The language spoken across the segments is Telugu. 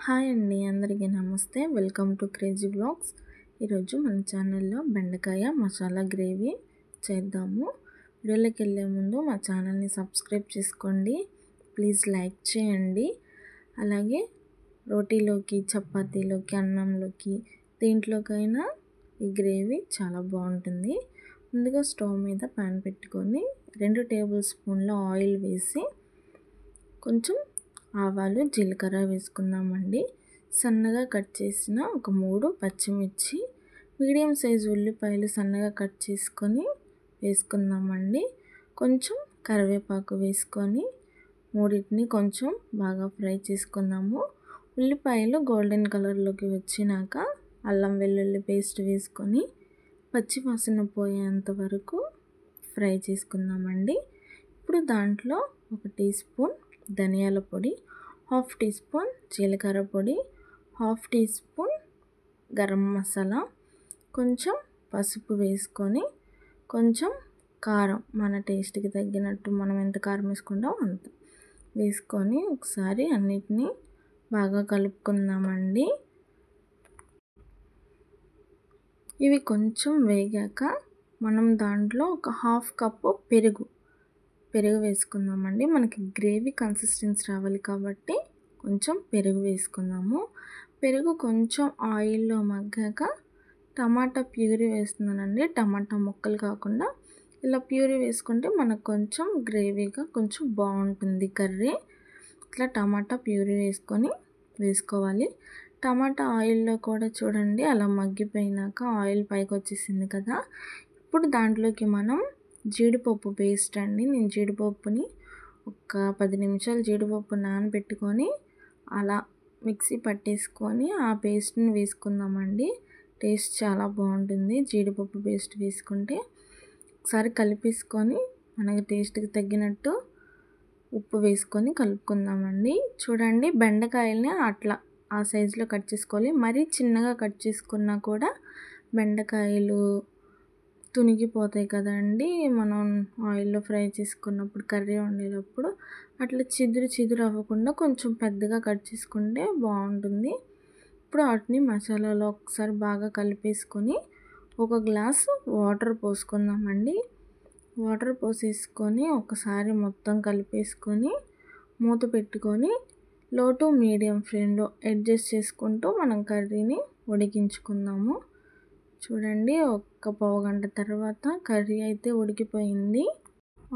హాయ్ అండి, అందరికీ నమస్తే. Welcome to crazy blogs. ఈరోజు మన ఛానల్లో బెండకాయ మసాలా గ్రేవీ చేద్దాము. వీడియోలోకి వెళ్ళే ముందు మా ఛానల్ని సబ్స్క్రైబ్ చేసుకోండి, ప్లీజ్ లైక్ చేయండి. అలాగే రోటీలోకి, చపాతీలోకి, అన్నంలోకి, దేంట్లోకైనా ఈ గ్రేవీ చాలా బాగుంటుంది. ముందుగా స్టవ్ మీద ప్యాన్ పెట్టుకొని 2 టేబుల్ స్పూన్ల ఆయిల్ వేసి కొంచెం ఆవాలు, జీలకర్ర వేసుకుందామండి. సన్నగా కట్ చేసిన ఒక 3 పచ్చిమిర్చి, మీడియం సైజు ఉల్లిపాయలు సన్నగా కట్ చేసుకొని వేసుకుందామండి. కొంచెం కరివేపాకు వేసుకొని మూడింటిని కొంచెం బాగా ఫ్రై చేసుకుందాము. ఉల్లిపాయలు గోల్డెన్ కలర్లోకి వచ్చినాక అల్లం వెల్లుల్లి పేస్ట్ వేసుకొని పచ్చి వాసన పోయేంత వరకు ఫ్రై చేసుకుందామండి. ఇప్పుడు దాంట్లో 1 టీ స్పూన్ ధనియాల పొడి, 1/2 టీ స్పూన్ జీలకర్ర పొడి, 1/2 టీ స్పూన్ గరం మసాలా, కొంచెం పసుపు వేసుకొని కొంచెం కారం మన టేస్ట్కి తగ్గినట్టు మనం ఎంత కారం వేసుకుంటామో అంత వేసుకొని ఒకసారి అన్నిటినీ బాగా కలుపుకుందామండి. ఇవి కొంచెం వేగాక మనం దాంట్లో ఒక 1/2 కప్పు పెరుగు వేసుకుందామండి. మనకి గ్రేవీ కన్సిస్టెన్సీ రావాలి కాబట్టి కొంచెం పెరుగు వేసుకుందాము. పెరుగు కొంచెం ఆయిల్లో మగ్గాక టమాటా ప్యూరీ వేస్తున్నానండి. టమాటా ముక్కలు కాకుండా ఇలా ప్యూరీ వేసుకుంటే మనకు కొంచెం గ్రేవీగా కొంచెం బాగుంటుంది కర్రీ. ఇట్లా టమాటా ప్యూరీ వేసుకోవాలి. టమాటా ఆయిల్లో కూడా చూడండి అలా మగ్గిపోయినాక ఆయిల్ పైకి వచ్చేసింది కదా. ఇప్పుడు దాంట్లోకి మనం జీడిపప్పు పేస్ట్ అండి. నేను జీడిపప్పుని ఒక 10 నిమిషాలు జీడిపప్పు నానబెట్టుకొని అలా మిక్సీ పట్టేసుకొని ఆ పేస్ట్ని వేసుకుందామండి. టేస్ట్ చాలా బాగుంటుంది జీడిపప్పు పేస్ట్ వేసుకుంటే. ఒకసారి కలిపేసుకొని మనకి టేస్ట్కి తగ్గినట్టు ఉప్పు వేసుకొని కలుపుకుందామండి. చూడండి బెండకాయల్ని అట్లా ఆ సైజులో కట్ చేసుకోవాలి. మరీ చిన్నగా కట్ చేసుకున్నా కూడా బెండకాయలు తునిగిపోతాయి కదండి మనం ఆయిల్లో ఫ్రై చేసుకున్నప్పుడు, కర్రీ వండేటప్పుడు. అట్లా చిదురు అవ్వకుండా కొంచెం పెద్దగా కట్ చేసుకుంటే బాగుంటుంది. ఇప్పుడు వాటిని మసాలాలో ఒకసారి బాగా కలిపేసుకొని 1 గ్లాసు వాటర్ పోసుకుందామండి. వాటర్ పోసేసుకొని ఒకసారి మొత్తం కలిపేసుకొని మూత పెట్టుకొని లో టు మీడియం ఫ్లేమ్లో అడ్జస్ట్ చేసుకుంటూ మనం కర్రీని ఉడికించుకుందాము. చూడండి ఒక పావు గంట తర్వాత కర్రీ అయితే ఉడికిపోయింది.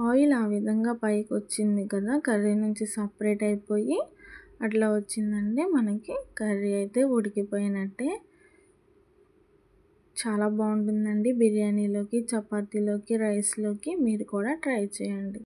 ఆయిల్ ఆ విధంగా పైకి వచ్చింది కదా, కర్రీ నుంచి సపరేట్ అయిపోయి అట్లా వచ్చిందంటే మనకి కర్రీ అయితే ఉడికిపోయినట్టే. చాలా బాగుంటుందండి. బిర్యానీలోకి, చపాతీలోకి, రైస్లోకి మీరు కూడా ట్రై చేయండి.